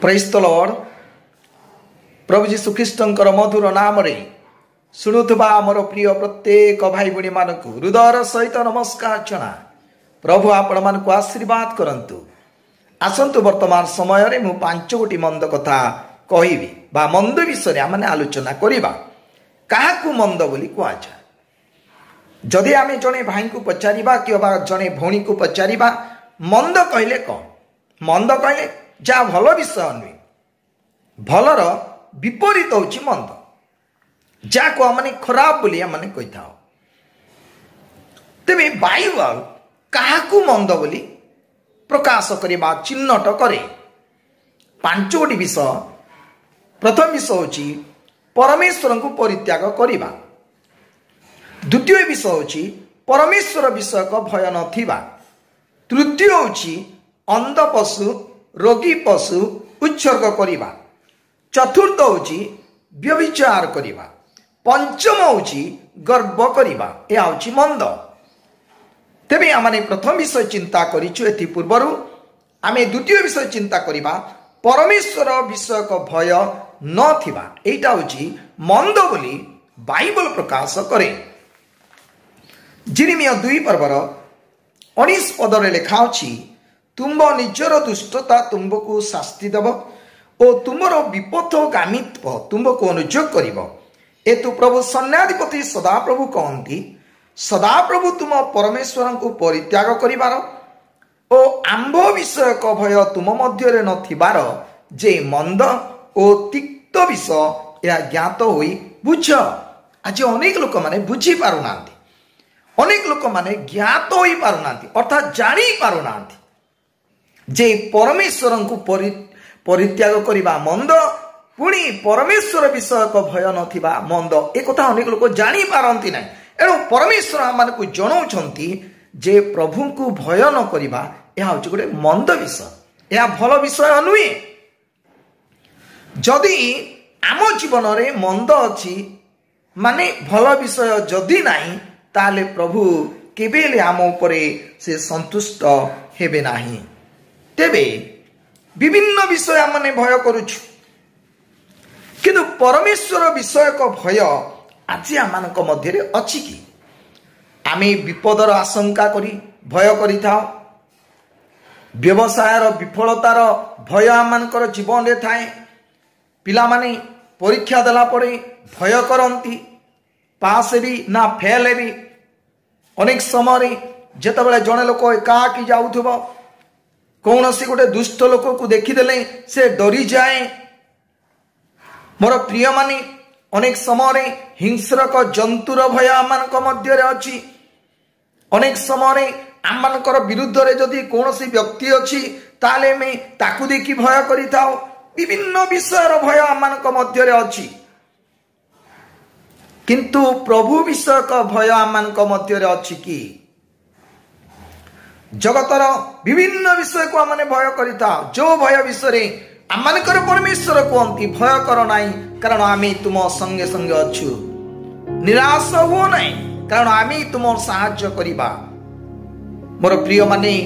Praise the Lord. प्रभु जीशु ख्रीष्टर मधुर नाम रे शुणुवा मोर प्रिय प्रत्येक भाई भणी मानक हृदयर सहित नमस्कार जना। प्रभु आपण मानक आशीर्वाद करंतु। आसंतु वर्तमान समय रे मु 5 गोटी मंद कथा कहिबी बा मंद विषय आम आलोचना करिबा। काहाकू मंद बोली कुआ जाय? जदि आमे जने भाई को पचारिबा कि जने भौणी को पचारिबा मंद कहले कौन? मंद कहले जा भल विषय नुहे, भलर विपरीत होची मंद, जाको आमने खराब बोली आमने कहि थाओ। तेबे बाइबल काहाकू मंद बोली प्रकाश करिबा चिन्हट करे। 5 गोटी विषय। प्रथम विषय होची परमेश्वर को परित्याग करिबा। द्वितीय विषय होची परमेश्वर विषय को भय नथिबा। तृतीय होची अंध पशु रोगी पशु उत्सर्ग करिबा। चतुर्थ होची व्यभिचार करिबा। पंचम होची गर्व करिबा। या होची मंद। तेबे आमने प्रथम विषय चिंता करिछु। एथि पूर्वरु आमे द्वितीय विषय चिंता करिबा परमेश्वर विषय को भय नथिबा। एटा होची मंद बोली बाइबल प्रकाश करे। जिरिमिया 2 पर्वर 19 पदरे लिखा अछि, तुम निजर दुष्टता तुमको शास्ति देव ओ तुमर विपथगामित्व तुमको अनुयोग करिव। एतु प्रभु सन्याधिपति सदाप्रभु कहती, सदाप्रभु तुम परमेश्वर को परित्याग करिबार ओ आंभ विषय को भय तुम मध्य नथिबार जे मंद ओ तिक्त विषय या ज्ञात होई बुझ। आज अनेक लोक माने बुझी पारुना, अनेक लोक माने ज्ञात होई पारुना, अर्थात जानी पारुना जे परमेश्वर को परित्याग करिबा मंद, पुणी परमेश्वर विषय को भय नथिबा मंद। एक कथा अनेक लोक जानी पारंती नाही। एणु परमेश्वर आम को जनाउछंती जे प्रभु को भय न करिबा या होची गोटे मंद विषय, या भल विषय नुहे। जदि आम जीवन रे मंद अछि माने भल विषय जदि नाही, ताले प्रभु केबेले आम उपरे से संतुष्ट हेबे नाही। तेबे विभिन्न विषय आमने भय करुछु, किंतु परमेश्वर विषय को भय आज आम मध्य अछि कि? आमे विपदर आशंका करी भय करि थाओ। व्यवसायर विफलतार भय आमनकर जीवन रे थाए। पिला माने परीक्षा देला परे भय करंती, पास भी ना फेल भी। अनेक समय जेतबेले जने लोक एकाकी जाउथबो, कौन सी गोटे दुष्ट लोक को देखीदेले से डरी जाए। मोर प्रिय माने अनेक समय हिंस्रक जंतुर भय आमनक मध्य अच्छी। अनेक समय आमनकर विरुद्ध रे जदि कौन सी व्यक्ति अच्छी ताले में ताकू देखी भय करि थाओ। विभिन्न विषयर भय आमनक मध्य अच्छी, किंतु प्रभु विषय का भय आमनक मध्य अच्छी कि? जगतर विभिन्न विषय को आमने भय करिता, जो भय विषय आमनकर परमेश्वर कहती भय कर नाई, कारण आमे तुम संगे संगे अच्छु। निराश हो नाई, कारण आमे तुम साहाय्य करिबा। मोर प्रिय माने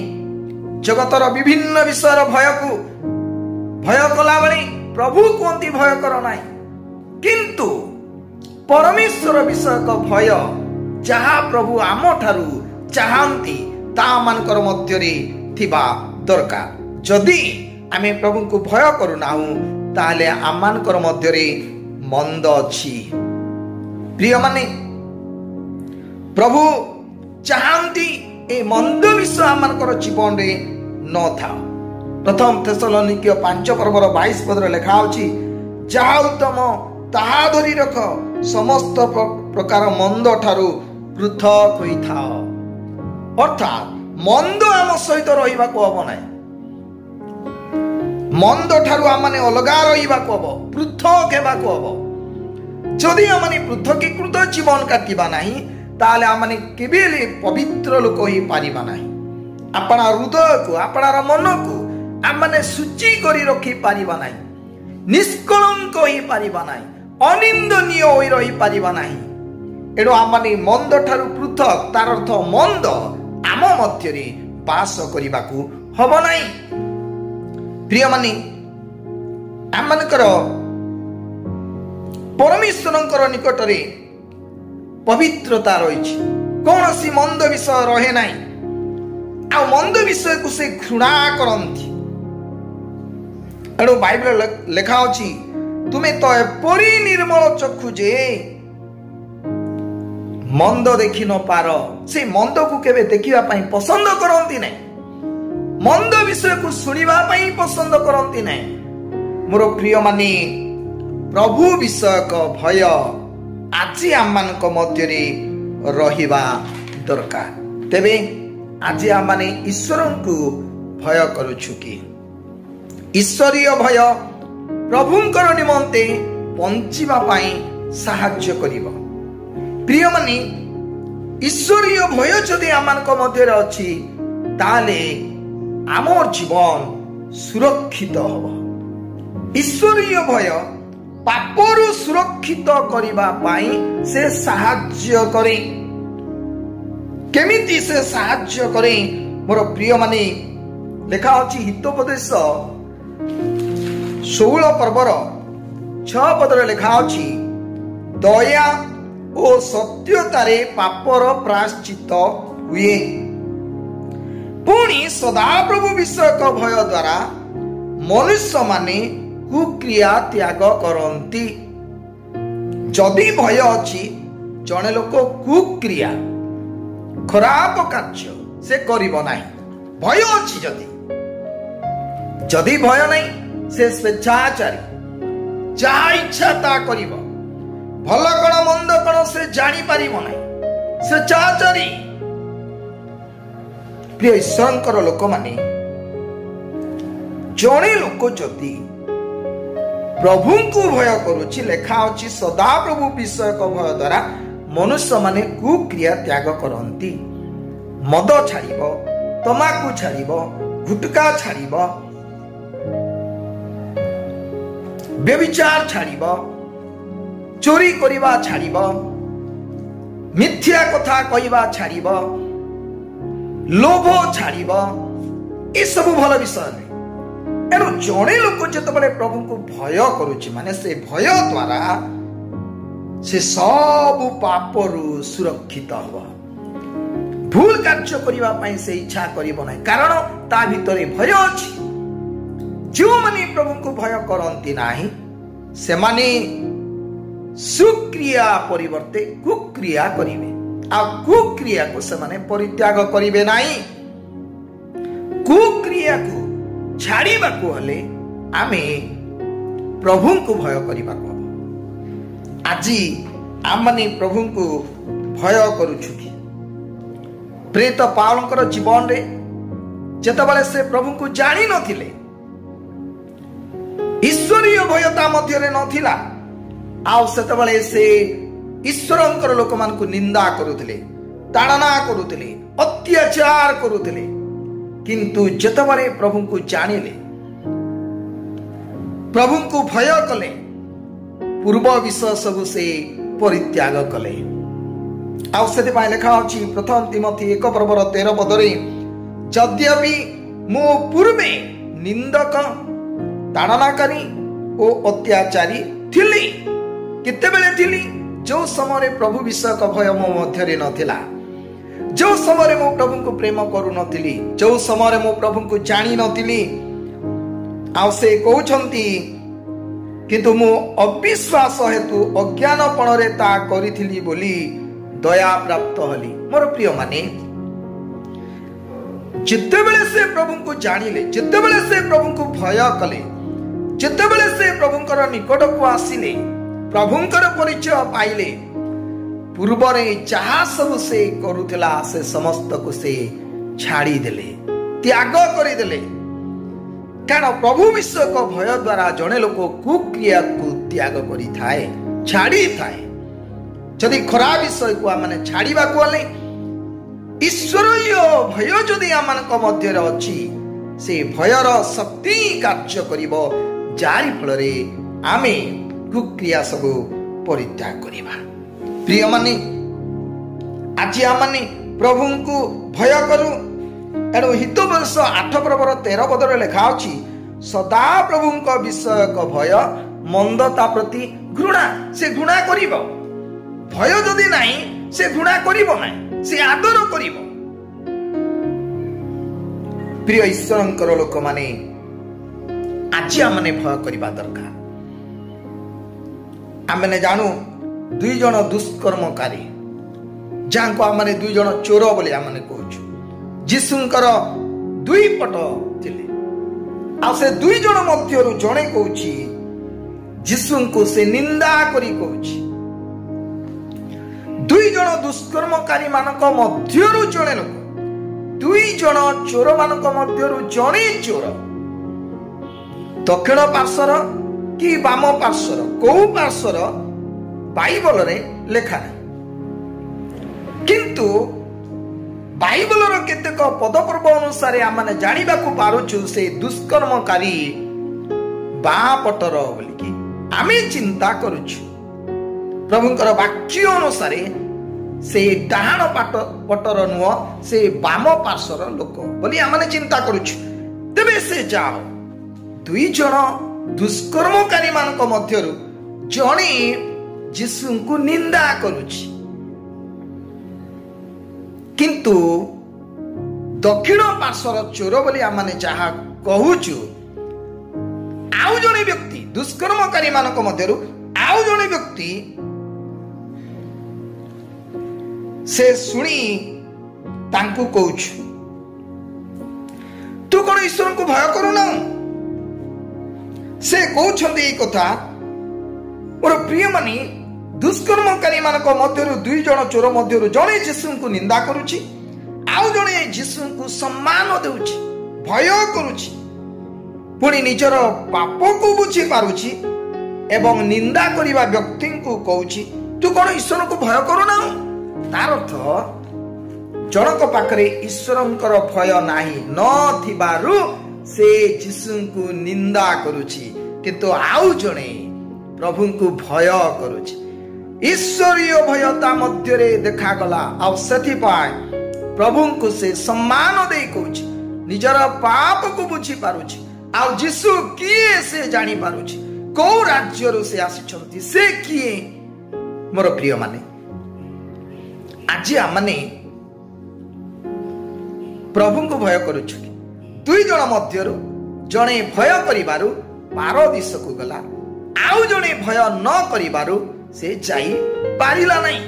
जगतर विभिन्न विषय भय को भय कला बेले प्रभु कहती भय कर नाई, किंतु परमेश्वर विषय का भय जहा प्रभु आम ठारू चाहती ता मानकर मध्य थिबा दरकार। जदि आमे प्रभु को भय करूना ताले आमानकर मध्य मंद अछि। प्रिय माने प्रभु चाहती ए मंद विषय आमानकर जीवन रे न था। प्रथम थेसलोनिके 5 पर्वर 22 पद लिखा अछि, जहा उत्तम ताहा धरि रख, समस्त प्रकार मंद ठारू पृथक होई था। अर्थात मंद आम सहित रहिबा को हबो नाही। मंद ठारू आमने अलगा रहिबा को हबो, पृथक हेबा को हबो। जदि आमने पृथकीकृत जीवन काटिबा नाही, ताले आमने केबेले पवित्र लोक होई पारिबा नाही। आपणा हृदय को, आपणा मन को आमने शुचि करी रखी पारिबा नाही, निष्कलंक होई पारिबा नाही, अनिंदनीय होई रही पारिबा नाही। एणु आमने मंद ठारू पृथक, तार अर्थ मंद आम मध्य बास करने हब ना। प्रिय मानी आमनकर परमेश्वर निकट में पवित्रता रही कौन सी मंद विषय रहे ना आ मंद विषय को से घृणा करती। एणु बाइबल लेखा अछि तुम्हें तो एपरी निर्मल चक्षु जे मंद देखि न पार से मंद को केबे देखिबा पई पसंद करंती नै मंद विषय को सुनिबा पई पसंद करंती नै। मोर प्रिय माने प्रभु विषय को भय आज आम मध्य रहिबा दरकार। तेबे आज आम माने ईश्वर को भय करूछु कि ईश्वरीय भय प्रभुंकर निमंते पंचिबा पई साहाय्य करिबो। प्रिय माने ईश्वरीय भय जदि आम मध्य अछि ताले आमर जीवन सुरक्षित हबो। ईश्वरीय भय पापरु सुरक्षित करिबा पाई से साहाय्य करे। केमिति से साहाय्य करे मोर प्रिय माने लेखा अछि हितोपदेश 16 पर्वर 6 पदरे लेखा अछि दया ओ सत्यतारे पापर प्रायश्चित हुए पुणी सदाप्रभु विषयक भय द्वारा मनुष्य माने कुक्रिया त्याग करती। जदि भय अछि जने लोक कुक्रिया खराब कार्य से करिबो नाही। भय अछि जदि भय नहीं से स्वेच्छाचारी जहा इच्छा ता करिबो भल कण मंद कण से जानी पारिबो नाही स्वेच्छाचारी। प्रिय ईश्वरंकर लोक माने जने लोक जदि प्रभु को भय करुछि लेखा अछि सदा प्रभु विषय को भय द्वारा मनुष्य माने कुक्रिया त्याग करती। मद छाड़िबो तमाकू छाड़िबो गुटका छाड़िबो व्यभिचार छाड़िबो चोरी करिबा छाड़िबो मिथ्या कथा कहिबा छाड़िबो लोभ छाड़िबो ए सब भल विषय नहीं। एणु जड़े लोक जिते प्रभु को भय करुछि माने से भय द्वारा से सब पापरु सुरक्षित हब। भूल कार्य करिबा पई से इच्छा करिबो नै कारण ता भितरे भय अछि। जो माने प्रभु को भय करंती नाही से माने सुक्रिया परिवर्ते कुक्रिया करिवे आ कुक्रिया को से माने परित्याग करिवे नाही। कुक्रिया को छाड़ीबा को हले आमे प्रभु को भय करिबा को आज आम माने प्रभु को भय करूछु कि प्रेत पावलंकर जीवन रे जेतबेले से प्रभु को जानी नथिले ईश्वरीय भयता मध्य रे नथिला आउ सेतबेले से ईश्वरंकर लोक मान को निंदा करूथिले ताड़ना करूथिले अत्याचार करूथिले किंतु जेतबेले प्रभु को जानिले प्रभु को भय कले पूर्व विषय सब से परित्याग कले। आउ से लेखा अछि प्रथम तिमोथी 1 पर्वर 13 पदरे यद्यपि मो पूर्वे निंदक ताड़नाकारी ओ अत्याचारी थिली केतेबेले थिली जो समय प्रभु विषय का भय मो मध्य नथिला जो समय मो प्रभु को प्रेम करू नथिली जो समय मो प्रभु को जानी नथिली। आउ से कहउछंती किंतु मो अविश्वास हेतु अज्ञानपण रे ता करिथिली बोली दया प्राप्त हली। मोर प्रिय माने जितेबेले से प्रभु को जानिले जितेबेले से प्रभु को भय कले जितेबेले से प्रभुंकर निकट को आसिले प्रभुंकर परिचय पाइले पूर्वरे जहा सब से करुथिला से समस्त को से छाड़ी देले त्याग करि देले कारण प्रभु विषय को भय द्वारा जने लोक कुक्रिया को त्याग करि थाए छाड़ी थाए। जदि खराब विषय को आमने छाड़ीबा को हले ईश्वरीय भय जदि आमनक मध्य रे अछि से भयर शक्ति कार्य करिवो जारी फल रे आमे कुक्रिया सब परित्याग करिबा। प्रिय माने आज आमने प्रभु को भय करू। एणु हितोपदेश 8 पर्वर 13 पदरे लेखा अछि ସଦା ପ୍ରଭୁଙ୍କ ବିଷୟକ ଭୟ, ମନ୍ଦତା ପ୍ରତି ଘୃଣା। ସେ ଘୃଣା କରିବ। ଭୟ ଯଦି ନାହିଁ ସେ ଘୃଣା କରିବ ନାହିଁ, ସେ ଆଦର କରିବ। ପ୍ରିୟ ଈଶ୍ୱରଙ୍କର ଲୋକମାନେ, ଆଜି ଆମମାନେ ଭୟ କରିବା ଦରକାର। ଆମେ ଜାଣୁ 2 ଜଣ ଦୁଷ୍କର୍ମକାରୀ, ଯାହାଙ୍କୁ ଆମେ 2 ଜଣ ଚୋର ବୋଲି ଆମେ କହୁଛୁ। ଯୀଶୁଙ୍କର 2 ପଟ ଥିଲେ, ଆଉ ସେ 2 ଜଣ ମଧ୍ୟରୁ ଜଣେ କହୁଛି, ଯୀଶୁଙ୍କୁ ସେ ନିନ୍ଦା କରି କହୁଛି। 2 ଜଣ ଦୁଷ୍କର୍ମକାରୀ ମାନଙ୍କ ମଧ୍ୟରୁ ଜଣେ ଲୋକ, 2 ଜଣ ଚୋର ମାନଙ୍କ ମଧ୍ୟରୁ ଜଣେ ଚୋର। ଦକ୍ଷିଣ ପାର୍ଶ୍ୱର କି ବାମ ପାର୍ଶ୍ୱର, କୋଉ ପାର୍ଶ୍ୱର ବାଇବଲରେ ଲେଖା ନାହିଁ, କିନ୍ତୁ ବାଇବଲର କେତେକ ପଦପର୍ବ ଅନୁସାରେ ଆମେ ଜାଣିବାକୁ ପାରୁଛୁ ସେ ଦୁଷ୍କର୍ମକାରୀ ବାଁ ପଟର ବୋଲିକି ଆମେ ଚିନ୍ତା କରୁଛୁ। ପ୍ରଭୁଙ୍କର ବାକ୍ୟ ଅନୁସାରେ ସେ ଡାହାଣ ପଟର ନୁହଁ, ସେ ବାମ ପାର୍ଶ୍ୱର ଲୋକ ବୋଲି ଆମେ ଚିନ୍ତା କରୁଛୁ। ତେବେ ସେ ଯାଅ, 2 ଜଣ ଦୁଷ୍କର୍ମକାରୀ ମାନଙ୍କ ମଧ୍ୟରୁ ଜଣେ ଯୀଶୁଙ୍କୁ ନିନ୍ଦା କରୁଛି, କିନ୍ତୁ ଦକ୍ଷିଣ ପାର୍ଶ୍ୱର ଚୋର ବୋଲି ଆମେ ଯାହା କହୁଛୁ, ଆଉ ଜଣେ ବ୍ୟକ୍ତି ଦୁଷ୍କର୍ମକାରୀ ମାନଙ୍କ ମଧ୍ୟରୁ ଆଉ ଜଣେ ବ୍ୟକ୍ତି ସେ ଶୁଣି ତାଙ୍କୁ କହୁଛୁ, ତୁ କଣ ଈଶ୍ୱରଙ୍କୁ ଭୟ କରୁନାହୁଁ? ସେ କହୁଛନ୍ତି ଏଇ କଥା, ମୋର ପ୍ରିୟମାନେ, ଦୁଷ୍କର୍ମକାରୀ ମାନଙ୍କ ମଧ୍ୟରୁ 2 ଜଣ ଚୋର ମଧ୍ୟରୁ ଜଣେ ଯୀଶୁଙ୍କୁ ନିନ୍ଦା କରୁଛି, ଆଉ ଜଣେ ଯୀଶୁଙ୍କୁ ସମ୍ମାନ ଦେଉଛି, ଭୟ କରୁଛି, ପୁଣି ନିଜର ପାପକୁ ବୁଝି ପାରୁଛି ଏବଂ ନିନ୍ଦା କରିବା ବ୍ୟକ୍ତିଙ୍କୁ କହୁଛି, ତୁ କଣ ଈଶ୍ୱରଙ୍କୁ ଭୟ କରୁନାହୁଁ? ତାର ଅର୍ଥ ଜଣକ ପାଖରେ ଈଶ୍ୱରଙ୍କର ଭୟ ନାହିଁ, ନଥିବାରୁ ସେ ଯୀଶୁଙ୍କୁ ନିନ୍ଦା କରୁଛି, କିନ୍ତୁ ଆଉ ଜଣେ ପ୍ରଭୁଙ୍କୁ ଭୟ କରୁଛି। ଈଶ୍ୱରୀୟ ଭୟ ତା ମଧ୍ୟରେ ଦେଖାଗଲା, ଆଉ ସେଥିପାଇଁ ପ୍ରଭୁଙ୍କୁ ସେ ସମ୍ମାନ ଦେଇ କହୁଛି, ନିଜର ପାପକୁ ବୁଝି ପାରୁଛି, ଆଉ ଯୀଶୁ କିଏ ସେ ଜାଣିପାରୁଛି, କୋଉ ରାଜ୍ୟରୁ ସେ ଆସିଛନ୍ତି, ସେ କିଏ। ମୋର ପ୍ରିୟ ମାନେ, ଆଜି ଆମେ ପ୍ରଭୁଙ୍କୁ ଭୟ କରୁଛୁ। 2 ଜଣ ମଧ୍ୟରୁ ଜଣେ ଭୟ କରିବାରୁ ପାରଦୀସକୁ ଗଲା, ଆଉ ଜଣେ ଭୟ ନ କରିବାରୁ ସେ ଯାଇ ପାରିଲା ନାହିଁ,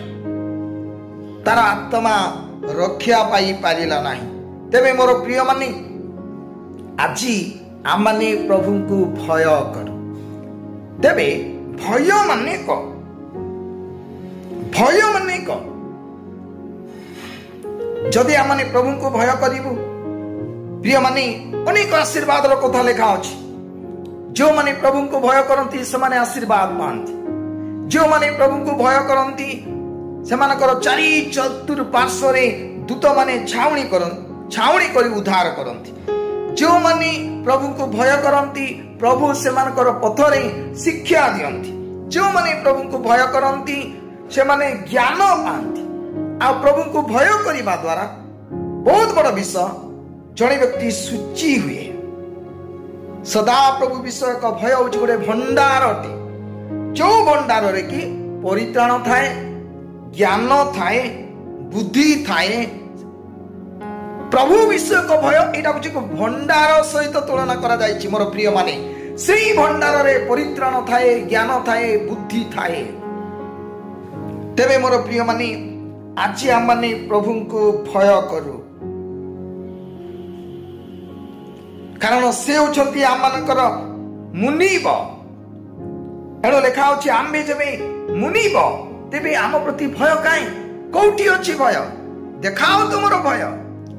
ତାର ଆତ୍ମା ରକ୍ଷା ପାଇ ପାରିଲା ନାହିଁ। ତେବେ ମୋର ପ୍ରିୟ ମାନେ, ଆଜି ଆମେ ପ୍ରଭୁଙ୍କୁ ଭୟ କରୁ। ତେବେ ଭୟ ମାନେ କଣ? ଭୟ ମାନେ କଣ? ଯଦି ଆମେ ପ୍ରଭୁଙ୍କୁ ଭୟ କରିବୁ, ପ୍ରିୟ ମାନେ, ଅନେକ ଆଶୀର୍ବାଦର କଥା ଲେଖା ଅଛି। ଯେଉଁମାନେ ପ୍ରଭୁଙ୍କୁ ଭୟ କରନ୍ତି ସେମାନେ ଆଶୀର୍ବାଦ ପାଆନ୍ତି। ଯେଉଁମାନେ ପ୍ରଭୁଙ୍କୁ ଭୟ କରନ୍ତି ସେମାନଙ୍କର 4 ଚତୁଃପାର୍ଶ୍ୱରେ ଦୂତମାନେ ଛାଉଣି କରି ଉଦ୍ଧାର କରନ୍ତି। ଯେଉଁମାନେ ପ୍ରଭୁଙ୍କୁ ଭୟ କରନ୍ତି ପ୍ରଭୁ ସେମାନଙ୍କର ପଥରେ ଶିକ୍ଷା ଦିଅନ୍ତି। ଯେଉଁମାନେ ପ୍ରଭୁଙ୍କୁ ଭୟ କରନ୍ତି ସେମାନେ ଜ୍ଞାନ ପାଆନ୍ତି। ଆଉ ପ୍ରଭୁଙ୍କୁ ଭୟ କରିବା ଦ୍ୱାରା ବହୁତ ବଡ଼ ବିଷୟ, ଜଣେ ବ୍ୟକ୍ତି ଶୁଚି ହୁଏ। ସଦା ପ୍ରଭୁ ବିଷୟକ ଭୟ ହେଉଛି ଗୋଟେ ଭଣ୍ଡାର ଅଟେ, ଯେଉଁ ଭଣ୍ଡାରରେ କି ପରିତ୍ରାଣ ଥାଏ, ଜ୍ଞାନ ଥାଏ, ବୁଦ୍ଧି ଥାଏ। ପ୍ରଭୁ ବିଷୟକ ଭୟ ଏଇଟା ହେଉଛି ଭଣ୍ଡାର ସହିତ ତୁଳନା କରାଯାଇଛି। ମୋର ପ୍ରିୟ ମାନେ, ସେଇ ଭଣ୍ଡାରରେ ପରିତ୍ରାଣ ଥାଏ, ଜ୍ଞାନ ଥାଏ, ବୁଦ୍ଧି ଥାଏ। ତେବେ ମୋର ପ୍ରିୟ ମାନେ, ଆଜି ଆମେ ପ୍ରଭୁଙ୍କୁ ଭୟ କରୁ, କାରଣ ସେ ହେଉଛନ୍ତି ଆମମାନଙ୍କର ମୁନିବ। ଏଣୁ ଲେଖା ହେଉଛି ଆମେ ଯେବେ ମୁନିବ ତେବେ ଆମ ପ୍ରତି ଭୟ କାହିଁ? କୋଉଠି ଅଛି ଭୟ? ଦେଖାଅ ତୁମର ଭୟ।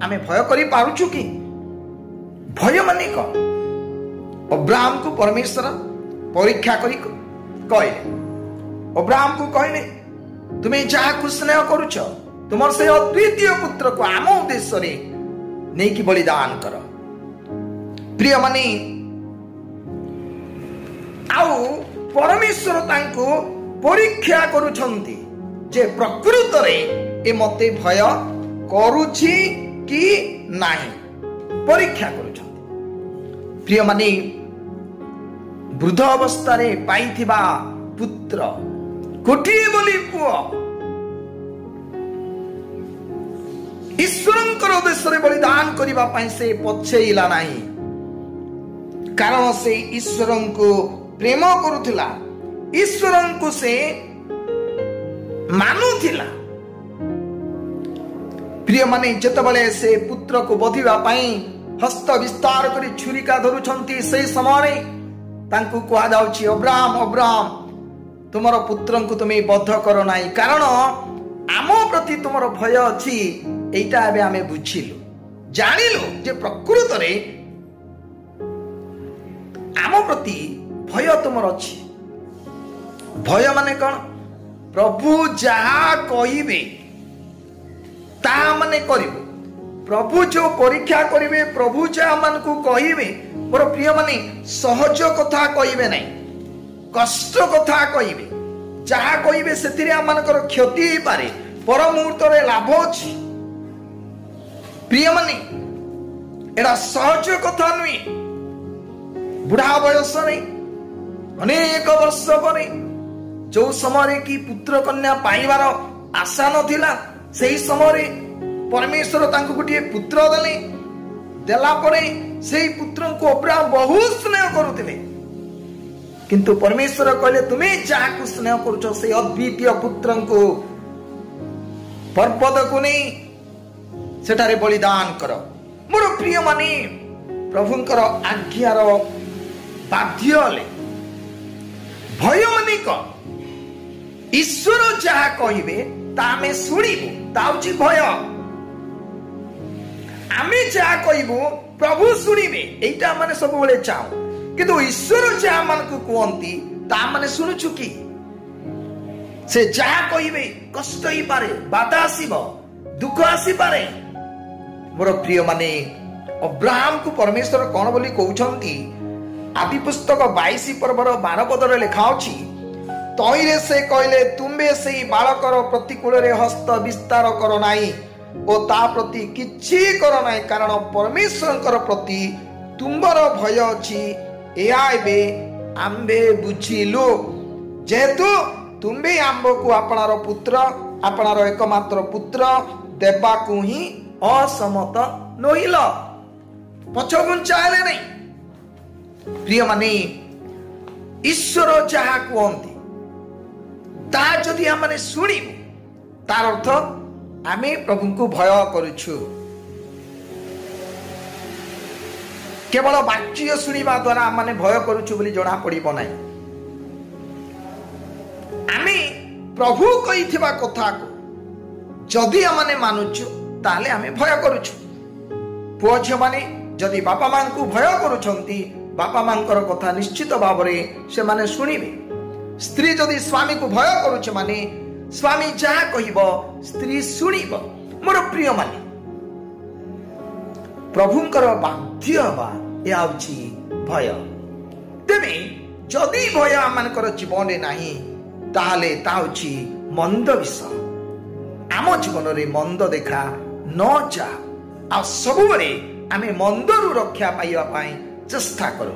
ଆମେ ଭୟ କରି ପାରୁଛୁ କି? ଭୟ ମାନେ କଣ? ଅବ୍ରାହମକୁ ପରମେଶ୍ୱର ପରୀକ୍ଷା କରି କହିଲେ, ଅବ୍ରାହମକୁ କହିଲେ, ତୁମେ ଯାହାକୁ ସ୍ନେହ କରୁଛ ତୁମର ସେ ଅଦ୍ୱିତୀୟ ପୁତ୍ରକୁ ଆମ ଉଦ୍ଦେଶ୍ୟରେ ନେଇକି ବଳିଦାନ କର। ପ୍ରିୟ ମାନେ, ଆଉ ପରମେଶ୍ୱର ତାଙ୍କୁ ପରୀକ୍ଷା କରୁଛନ୍ତି ଯେ ପ୍ରକୃତରେ ଏ ମତେ ଭୟ କରୁଛି କି ନାହିଁ, ପରୀକ୍ଷା କରୁଛନ୍ତି। ପ୍ରିୟ ମାନେ, ବୃଦ୍ଧ ଅବସ୍ଥାରେ ପାଇଥିବା ପୁତ୍ର, ଗୋଟିଏ ବୋଲି ପୁଅ ଈଶ୍ୱରଙ୍କର ଉଦ୍ଦେଶ୍ୟରେ ବଳିଦାନ କରିବା ପାଇଁ ସେ ପଛେଇଲା ନାହିଁ। କାରଣ ସେ ଈଶ୍ୱରଙ୍କୁ ପ୍ରେମ କରୁଥିଲା, ଈଶ୍ୱରଙ୍କୁ ସେ ମାନୁଥିଲା। ପ୍ରିୟମାନେ, ଯେତେବେଳେ ସେ ପୁତ୍ରକୁ ବଧିବା ପାଇଁ ହସ୍ତ ବିସ୍ତାର କରି ଛୁରିକା ଧରୁଛନ୍ତି, ସେହି ସମୟରେ ତାଙ୍କୁ କୁହାଯାଉଛି, ଅବ୍ରାହମ ଅବ୍ରାହମ, ତୁମର ପୁତ୍ରଙ୍କୁ ତୁମେ ବଧ କର ନାହିଁ, କାରଣ ଆମ ପ୍ରତି ତୁମର ଭୟ ଅଛି। ଏଇଟା ଏବେ ଆମେ ବୁଝିଲୁ, ଜାଣିଲୁ ଯେ ପ୍ରକୃତରେ ଆମ ପ୍ରତି ଭୟ ତୁମର ଅଛି। ଭୟ ମାନେ କ'ଣ? ପ୍ରଭୁ ଯାହା କହିବେ ତାହା ମାନେ କରିବୁ। ପ୍ରଭୁ ଯୋଉ ପରୀକ୍ଷା କରିବେ, ପ୍ରଭୁ ଯାହା ମାନଙ୍କୁ କହିବେ, ମୋର ପ୍ରିୟମାନେ, ସହଜ କଥା କହିବେ ନାହିଁ, କଷ୍ଟ କଥା କହିବେ। ଯାହା କହିବେ ସେଥିରେ ଆମମାନଙ୍କର କ୍ଷତି ହେଇପାରେ, ପର ମୁହୂର୍ତ୍ତରେ ଲାଭ ଅଛି। ପ୍ରିୟମାନେ, ଏଟା ସହଜ କଥା ନୁହେଁ। ବୁଢା ବୟସରେ, ଅନେକ ବର୍ଷ ପରେ, ଯୋଉ ସମୟରେ କି ପୁତ୍ର କନ୍ୟା ପାଇବାର ଆଶା ନଥିଲା, ସେହି ସମୟରେ ପରମେଶ୍ୱର ତାଙ୍କୁ ଗୋଟିଏ ପୁତ୍ର ଦେଲେ। ଦେଲା ପରେ ସେହି ପୁତ୍ରଙ୍କୁ ଅବ୍ରାହମ ବହୁତ ସ୍ନେହ କରୁଥିଲେ। କିନ୍ତୁ ପରମେଶ୍ୱର କହିଲେ, ତୁମେ ଯାହାକୁ ସ୍ନେହ କରୁଛ ସେହି ଅଦ୍ୱିତୀୟ ପୁତ୍ରଙ୍କୁ ପର୍ବତକୁ ନେଇ ସେଠାରେ ବଳିଦାନ କର। ମୋର ପ୍ରିୟମାନେ, ପ୍ରଭୁଙ୍କର ଆଜ୍ଞାର ବାଧ୍ୟ ହେଲେ। ଭୟ ମାନେ କ'ଣ? ଈଶ୍ୱର ଯାହା କହିବେ ତା ଆମେ ଶୁଣିବୁ, ତା ହେଉଛି ଭୟ। ଆମେ ଯାହା କହିବୁ ପ୍ରଭୁ ଶୁଣିବେ, ଏଇଟା ମାନେ ସବୁବେଳେ ଚାହୁଁ। କିନ୍ତୁ ଈଶ୍ୱର ଯାହା ମାନଙ୍କୁ କୁହନ୍ତି ତା ମାନେ ଶୁଣୁଛୁ କି? ସେ ଯାହା କହିବେ କଷ୍ଟ ହେଇପାରେ, ବାଧା ଆସିବ, ଦୁଃଖ ଆସିପାରେ। ମୋର ପ୍ରିୟମାନେ, ଅବ୍ରାହମକୁ ପରମେଶ୍ୱର କ'ଣ ବୋଲି କହୁଛନ୍ତି? ଆଦି ପୁସ୍ତକ 22 ପର୍ବର 12 ପଦରେ ଲେଖା ଅଛି, ତହିଁରେ ସେ କହିଲେ, ତୁମ୍ଭେ ସେଇ ବାଳକର ପ୍ରତିକୂଳରେ ହସ୍ତ ବିସ୍ତାର କର ନାହିଁ ଓ ତା ପ୍ରତି କିଛି କର ନାହିଁ, କାରଣ ପରମେଶ୍ୱରଙ୍କର ପ୍ରତି ତୁମ୍ଭର ଭୟ ଅଛି। ଏହା ଏବେ ଆମ୍ଭେ ବୁଝିଲୁ, ଯେହେତୁ ତୁମ୍ଭେ ଆମ୍ଭକୁ ଆପଣାର ପୁତ୍ର, ଆପଣାର ଏକମାତ୍ର ପୁତ୍ର ଦେବାକୁ ହିଁ ଅସମତ ନୋହିଲ। ପଛଘୁଞ୍ଚା ହେଲେ ନାହିଁ। ପ୍ରିୟମାନେ, ଈଶ୍ୱର ଯାହା କୁହନ୍ତି ତାହା ଯଦି ଆମେ ଶୁଣିବୁ, ତାର ଅର୍ଥ ଆମେ ପ୍ରଭୁଙ୍କୁ ଭୟ କରୁଛୁ। କେବଳ ବାକ୍ୟ ଶୁଣିବା ଦ୍ୱାରା ଆମେ ଭୟ କରୁଛୁ ବୋଲି ଜଣା ପଡିବ ନାହିଁ। ଆମେ ପ୍ରଭୁ କହିଥିବା କଥାକୁ ଯଦି ଆମେ ମାନୁଛୁ, ତାହେଲେ ଆମେ ଭୟ କରୁଛୁ। ପୁଅ ଝିଅମାନେ ଯଦି ବାପା ମାଙ୍କୁ ଭୟ କରୁଛନ୍ତି, ବାପା ମାଙ୍କର କଥା ନିଶ୍ଚିତ ଭାବରେ ସେମାନେ ଶୁଣିବେ। ସ୍ତ୍ରୀ ଯଦି ସ୍ୱାମୀକୁ ଭୟ କରୁଛି, ମାନେ ସ୍ୱାମୀ ଯାହା କହିବ ସ୍ତ୍ରୀ ଶୁଣିବ। ମୋର ପ୍ରିୟମାନେ, ପ୍ରଭୁଙ୍କର ବାଧ୍ୟ ହେବା ଏହା ହେଉଛି ଭୟ। ତେବେ ଯଦି ଭୟ ଆମମାନଙ୍କର ଜୀବନରେ ନାହିଁ, ତାହେଲେ ତାହା ହେଉଛି ମନ୍ଦ ବିଷୟ। ଆମ ଜୀବନରେ ମନ୍ଦ ଦେଖା ନ ଯା, ଆଉ ସବୁବେଳେ ଆମେ ମନ୍ଦରୁ ରକ୍ଷା ପାଇବା ପାଇଁ ଚେଷ୍ଟା କରୁ।